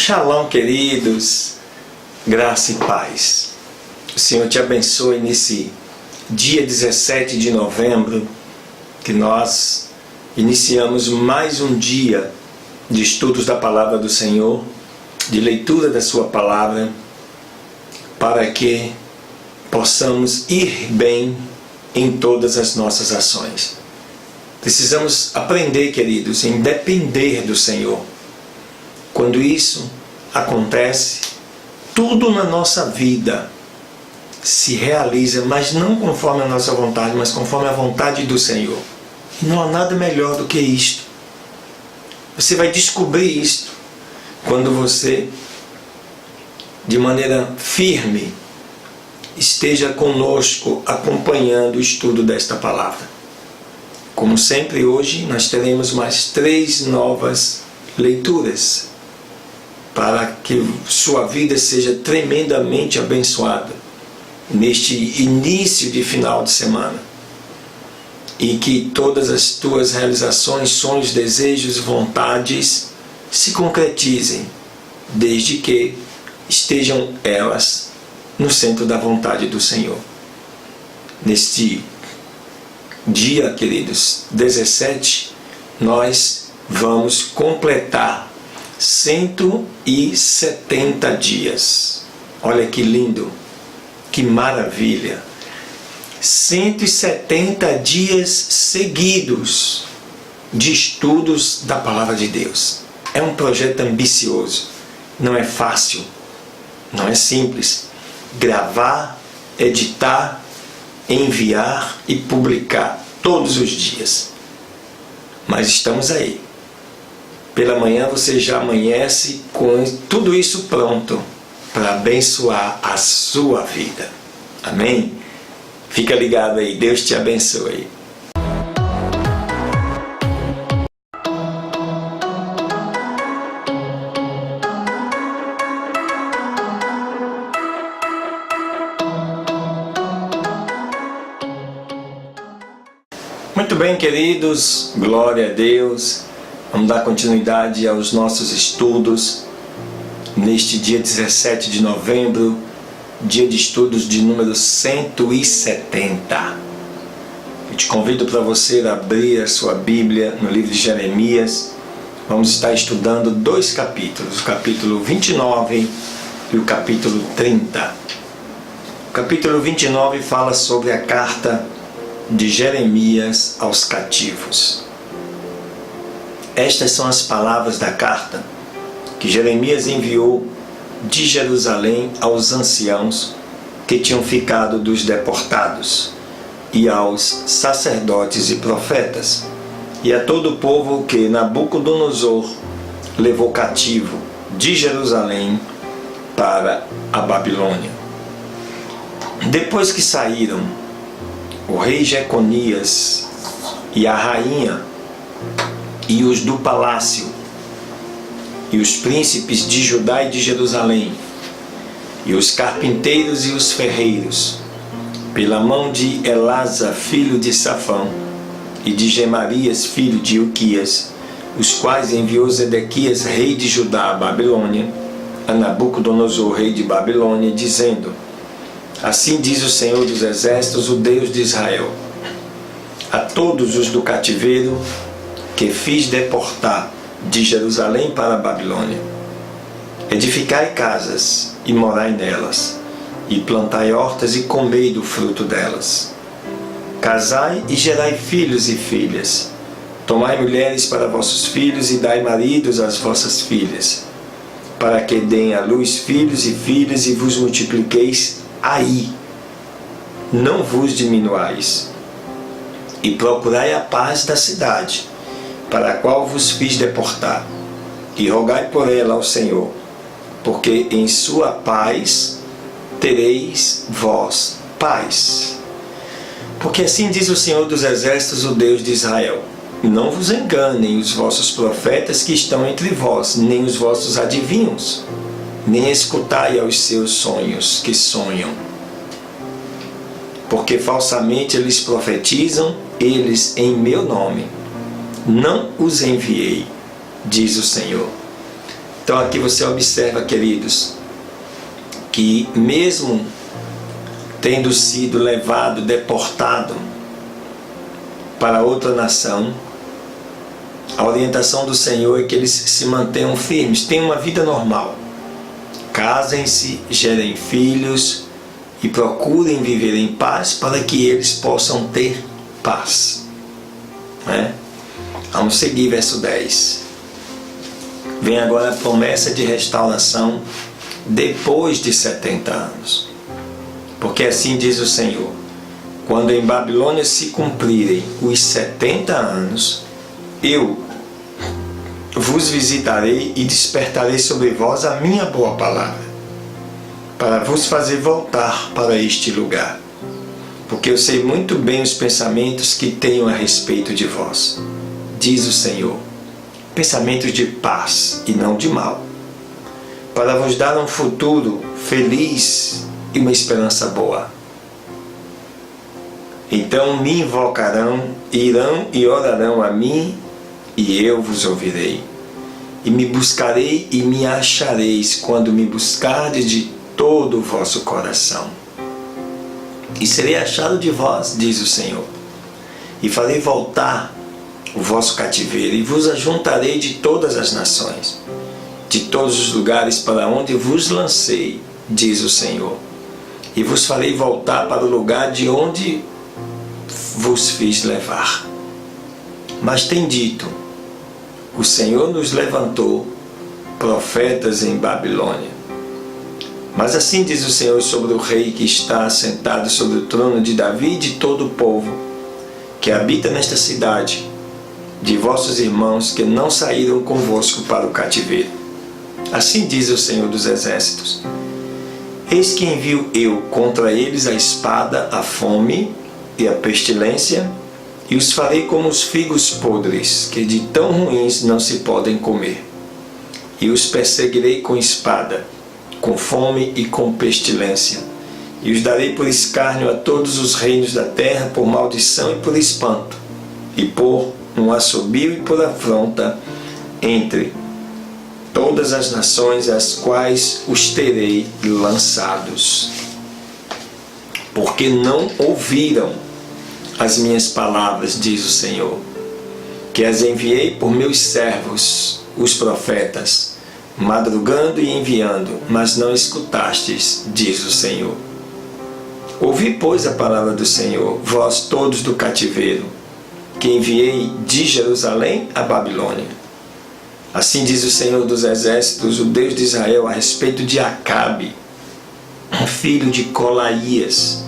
Shalom, queridos, graça e paz. O Senhor te abençoe nesse dia 17 de novembro, que nós iniciamos mais um dia de estudos da Palavra do Senhor, de leitura da Sua Palavra, para que possamos ir bem em todas as nossas ações. Precisamos aprender, queridos, em depender do Senhor. Quando isso acontece, tudo na nossa vida se realiza, mas não conforme a nossa vontade, mas conforme a vontade do Senhor. E não há nada melhor do que isto. Você vai descobrir isto quando você, de maneira firme, esteja conosco acompanhando o estudo desta palavra. Como sempre, hoje nós teremos mais 3 novas leituras, para que sua vida seja tremendamente abençoada neste início de final de semana, e que todas as tuas realizações, sonhos, desejos, vontades se concretizem, desde que estejam elas no centro da vontade do Senhor. Neste dia, queridos, 17, nós vamos completar 170 dias. Olha que lindo, que maravilha! 170 dias seguidos de estudos da Palavra de Deus. É um projeto ambicioso, não é fácil, não é simples. Gravar, editar, enviar e publicar todos os dias. Mas estamos aí. Pela manhã você já amanhece com tudo isso pronto para abençoar a sua vida. Amém? Fica ligado aí, Deus te abençoe. Muito bem, queridos, glória a Deus. Vamos dar continuidade aos nossos estudos neste dia 17 de novembro, dia de estudos de número 170. Eu te convido para você abrir a sua Bíblia no livro de Jeremias. Vamos estar estudando 2 capítulos, o capítulo 29 e o capítulo 30. O capítulo 29 fala sobre a carta de Jeremias aos cativos. Estas são as palavras da carta que Jeremias enviou de Jerusalém aos anciãos que tinham ficado dos deportados, e aos sacerdotes e profetas, e a todo o povo que Nabucodonosor levou cativo de Jerusalém para a Babilônia. Depois que saíram o rei Jeconias e a rainha e os do palácio, e os príncipes de Judá e de Jerusalém, e os carpinteiros e os ferreiros, pela mão de Elasa, filho de Safão, e de Gemarias, filho de Uquias, os quais enviou Zedequias, rei de Judá, à Babilônia, a Nabucodonosor, rei de Babilônia, dizendo: Assim diz o Senhor dos Exércitos, o Deus de Israel, a todos os do cativeiro que fiz deportar de Jerusalém para a Babilônia: edificai casas e morai nelas, e plantai hortas e comei do fruto delas. Casai e gerai filhos e filhas. Tomai mulheres para vossos filhos e dai maridos às vossas filhas, para que deem à luz filhos e filhas, e vos multipliqueis aí, não vos diminuais. E procurai a paz da cidade, para a qual vos fiz deportar, e rogai por ela ao Senhor, porque em sua paz tereis vós paz. Porque assim diz o Senhor dos Exércitos, o Deus de Israel: Não vos enganem os vossos profetas que estão entre vós, nem os vossos adivinhos, nem escutai aos seus sonhos que sonham. Porque falsamente eles profetizam, eles em meu nome. Não os enviei, diz o Senhor. Então aqui você observa, queridos, que mesmo tendo sido levado, deportado para outra nação, a orientação do Senhor é que eles se mantenham firmes, tenham uma vida normal. Casem-se, gerem filhos e procurem viver em paz para que eles possam ter paz. Vamos seguir verso 10. Vem agora a promessa de restauração depois de 70 anos. Porque assim diz o Senhor: quando em Babilônia se cumprirem os 70 anos, eu vos visitarei e despertarei sobre vós a minha boa palavra, para vos fazer voltar para este lugar. Porque eu sei muito bem os pensamentos que tenho a respeito de vós, diz o Senhor, pensamentos de paz e não de mal, para vos dar um futuro feliz e uma esperança boa. Então me invocarão, irão e orarão a mim, e eu vos ouvirei. E me buscarei e me achareis, quando me buscardes de todo o vosso coração. E serei achado de vós, diz o Senhor, e farei voltar o vosso cativeiro, e vos ajuntarei de todas as nações, de todos os lugares para onde vos lancei, diz o Senhor, e vos farei voltar para o lugar de onde vos fiz levar. Mas tem dito: o Senhor nos levantou profetas em Babilônia. Mas assim diz o Senhor sobre o rei que está assentado sobre o trono de Davi e de todo o povo que habita nesta cidade, de vossos irmãos que não saíram convosco para o cativeiro. Assim diz o Senhor dos Exércitos: eis que envio eu contra eles a espada, a fome e a pestilência, e os farei como os figos podres, que de tão ruins não se podem comer. E os perseguirei com espada, com fome e com pestilência, e os darei por escárnio a todos os reinos da terra, por maldição e por espanto, e por um assobio e por afronta entre todas as nações às quais os terei lançados. Porque não ouviram as minhas palavras, diz o Senhor, que as enviei por meus servos, os profetas, madrugando e enviando, mas não escutastes, diz o Senhor. Ouvi, pois, a palavra do Senhor, vós todos do cativeiro, que enviei de Jerusalém a Babilônia. Assim diz o Senhor dos Exércitos, o Deus de Israel, a respeito de Acabe, filho de Colaías,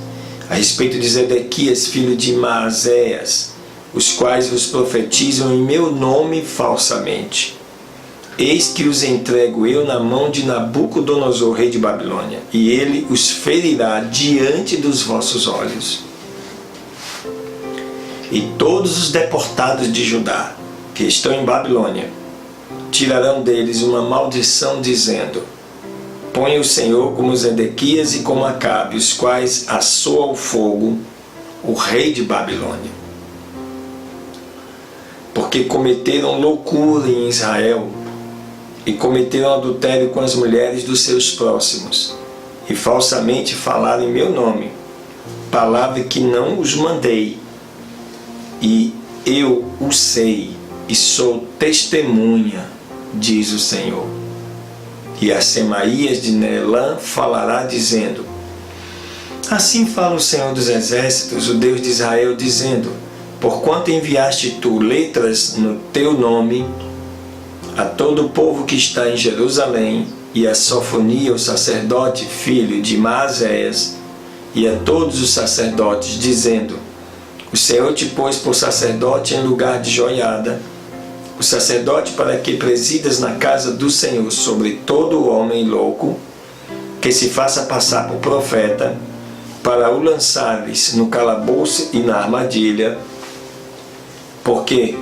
a respeito de Zedequias, filho de Maazéas, os quais vos profetizam em meu nome falsamente. Eis que os entrego eu na mão de Nabucodonosor, rei de Babilônia, e ele os ferirá diante dos vossos olhos. E todos os deportados de Judá, que estão em Babilônia, tirarão deles uma maldição, dizendo: põe o Senhor como Zedequias e como Acabe, os quais assou ao fogo o rei de Babilônia. Porque cometeram loucura em Israel, e cometeram adultério com as mulheres dos seus próximos, e falsamente falaram em meu nome, palavra que não os mandei, e eu o sei, e sou testemunha, diz o Senhor. E a Semaías de Neelã falará, dizendo: assim fala o Senhor dos Exércitos, o Deus de Israel, dizendo: porquanto enviaste tu letras no teu nome a todo o povo que está em Jerusalém, e a Sofonia, o sacerdote, filho de Maazéas, e a todos os sacerdotes, dizendo: o Senhor te pôs por sacerdote em lugar de Joiada, o sacerdote para que presidas na casa do Senhor sobre todo homem louco, que se faça passar por profeta, para o lançares no calabouço e na armadilha. Porque,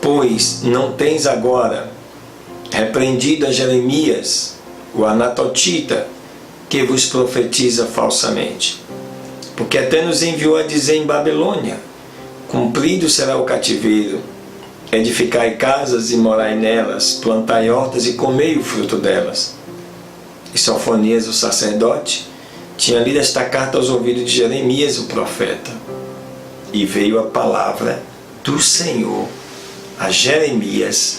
pois, não tens agora repreendido a Jeremias, o anatotita, que vos profetiza falsamente. Porque até nos enviou a dizer em Babilônia: cumprido será o cativeiro, edificai casas e morai nelas, plantai hortas e comei o fruto delas. E Sofonias, o sacerdote, tinha lido esta carta aos ouvidos de Jeremias, o profeta. E veio a palavra do Senhor a Jeremias,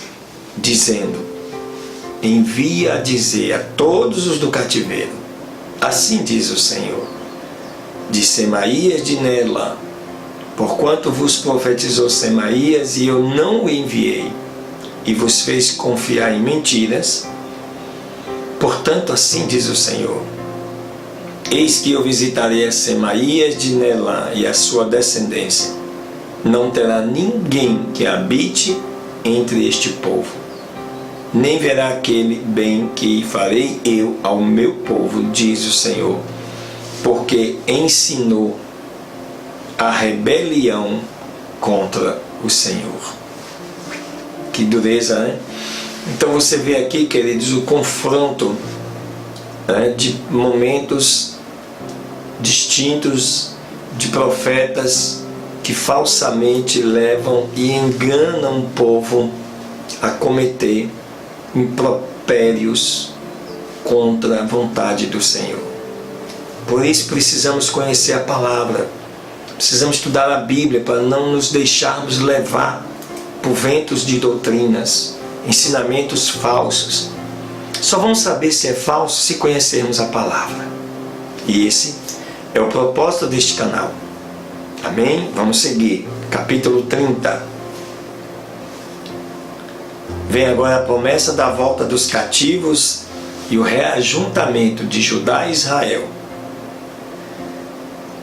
dizendo: envia a dizer a todos os do cativeiro, assim diz o Senhor, de Semaías de Nela, porquanto vos profetizou Semaías e eu não o enviei, e vos fez confiar em mentiras, portanto assim diz o Senhor, eis que eu visitarei a Semaías de Nelá e a sua descendência, não terá ninguém que habite entre este povo, nem verá aquele bem que farei eu ao meu povo, diz o Senhor, porque ensinou a rebelião contra o Senhor. Que dureza, né? Então você vê aqui, queridos, o confronto, né, de momentos distintos de profetas que falsamente levam e enganam o povo a cometer impropérios contra a vontade do Senhor. Por isso precisamos conhecer a palavra, precisamos estudar a Bíblia para não nos deixarmos levar por ventos de doutrinas, ensinamentos falsos. Só vamos saber se é falso se conhecermos a palavra. E esse é o propósito deste canal. Amém? Vamos seguir. Capítulo 30. Vem agora a promessa da volta dos cativos e o reajuntamento de Judá e Israel.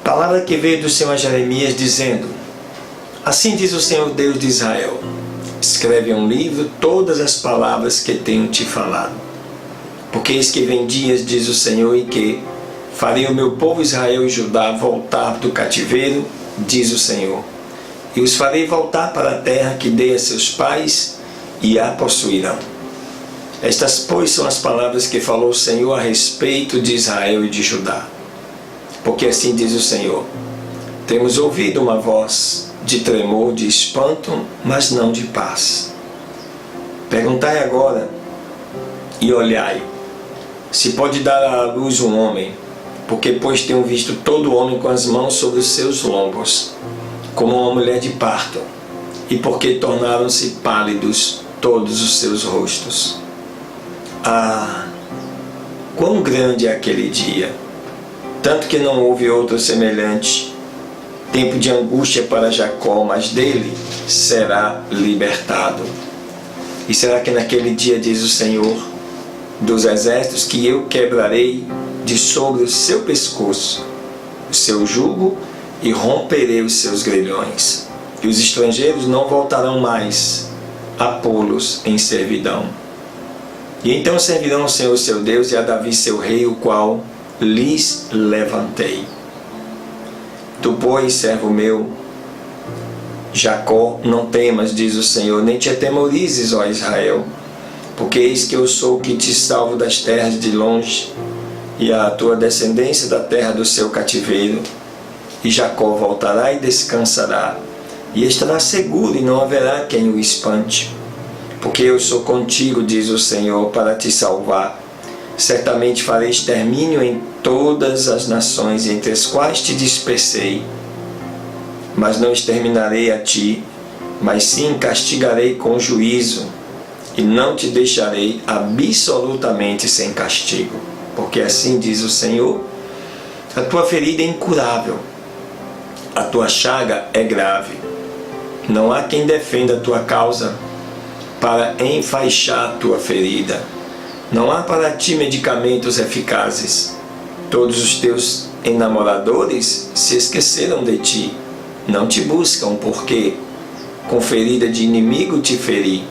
Palavra que veio do Senhor a Jeremias dizendo: assim diz o Senhor Deus de Israel, escreve em um livro todas as palavras que tenho te falado. Porque eis que vem dias, diz o Senhor, em que farei o meu povo Israel e Judá voltar do cativeiro, diz o Senhor, e os farei voltar para a terra que dei a seus pais, e a possuirão. Estas, pois, são as palavras que falou o Senhor a respeito de Israel e de Judá. Porque assim diz o Senhor: temos ouvido uma voz de tremor, de espanto, mas não de paz. Perguntai agora e olhai, se pode dar à luz um homem, porque pois tenho visto todo homem com as mãos sobre os seus lombos, como uma mulher de parto, e porque tornaram-se pálidos todos os seus rostos. Ah, quão grande é aquele dia, tanto que não houve outro semelhante, tempo de angústia para Jacó, mas dele será libertado. E será que naquele dia, diz o Senhor dos exércitos, que eu quebrarei de sobre o seu pescoço o seu jugo e romperei os seus grilhões, e os estrangeiros não voltarão mais a pô-los em servidão. E então servirão ao Senhor seu Deus e a Davi seu rei, o qual lhes levantei. Tu, pois, servo meu, Jacó, não temas, diz o Senhor, nem te atemorizes, ó Israel, porque eis que eu sou o que te salvo das terras de longe, e a tua descendência da terra do seu cativeiro. E Jacó voltará e descansará, e estará seguro, e não haverá quem o espante. Porque eu sou contigo, diz o Senhor, para te salvar. Certamente farei extermínio em todas as nações entre as quais te dispersei. Mas não exterminarei a ti, mas sim castigarei com juízo, e não te deixarei absolutamente sem castigo. Porque assim diz o Senhor: a tua ferida é incurável, a tua chaga é grave. Não há quem defenda a tua causa para enfaixar a tua ferida. Não há para ti medicamentos eficazes. Todos os teus enamoradores se esqueceram de ti. Não te buscam, porque com ferida de inimigo te feri,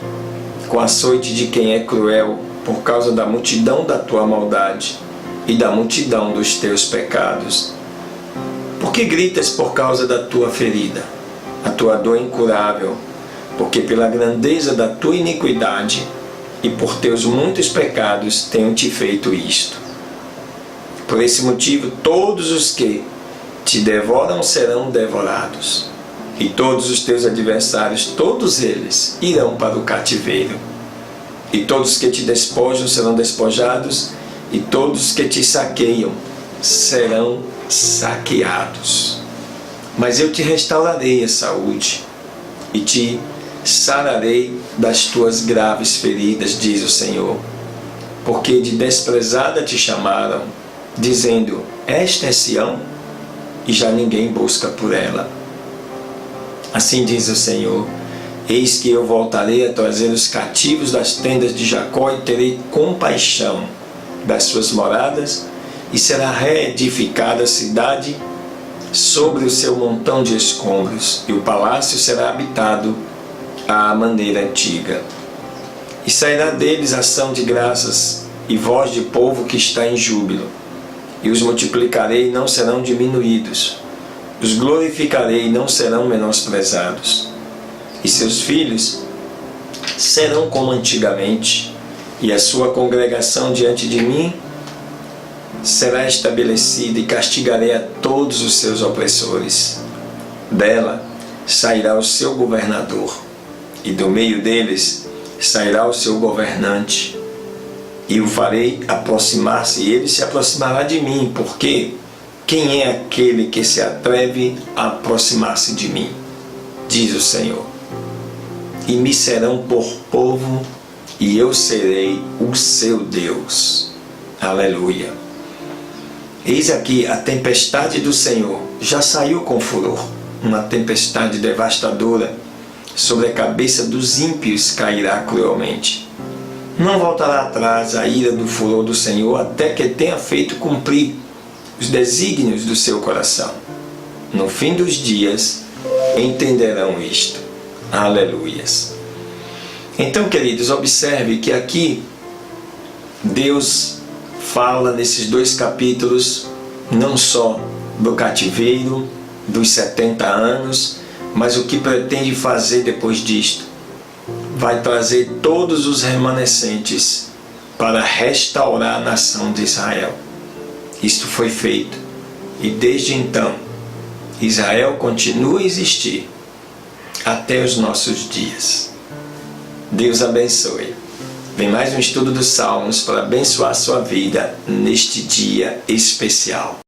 com açoite de quem é cruel, por causa da multidão da tua maldade e da multidão dos teus pecados. Por que gritas por causa da tua ferida, a tua dor incurável? Porque pela grandeza da tua iniquidade e por teus muitos pecados tenho te feito isto. Por esse motivo todos os que te devoram serão devorados, e todos os teus adversários, todos eles, irão para o cativeiro. E todos que te despojam serão despojados, e todos que te saqueiam serão saqueados. Mas eu te restaurarei a saúde, e te sararei das tuas graves feridas, diz o Senhor. Porque de desprezada te chamaram, dizendo, esta é Sião, e já ninguém busca por ela. Assim diz o Senhor, eis que eu voltarei a trazer os cativos das tendas de Jacó e terei compaixão das suas moradas, e será reedificada a cidade sobre o seu montão de escombros, e o palácio será habitado à maneira antiga. E sairá deles ação de graças e voz de povo que está em júbilo, e os multiplicarei e não serão diminuídos, os glorificarei e não serão menosprezados, e seus filhos serão como antigamente, e a sua congregação diante de mim será estabelecida, e castigarei a todos os seus opressores. Dela sairá o seu governador, e do meio deles sairá o seu governante, e o farei aproximar-se, e ele se aproximará de mim, porque quem é aquele que se atreve a aproximar-se de mim? Diz o Senhor. E me serão por povo, e eu serei o seu Deus. Aleluia. Eis aqui a tempestade do Senhor, já saiu com furor, uma tempestade devastadora, sobre a cabeça dos ímpios cairá cruelmente. Não voltará atrás a ira do furor do Senhor, até que tenha feito cumprir os desígnios do seu coração. No fim dos dias, entenderão isto. Aleluias. Então, queridos, observe que aqui Deus fala nesses 2 capítulos não só do cativeiro, dos 70 anos, mas o que pretende fazer depois disto. Vai trazer todos os remanescentes para restaurar a nação de Israel. Isto foi feito, e desde então Israel continua a existir até os nossos dias. Deus abençoe. Vem mais um estudo dos Salmos para abençoar a sua vida neste dia especial.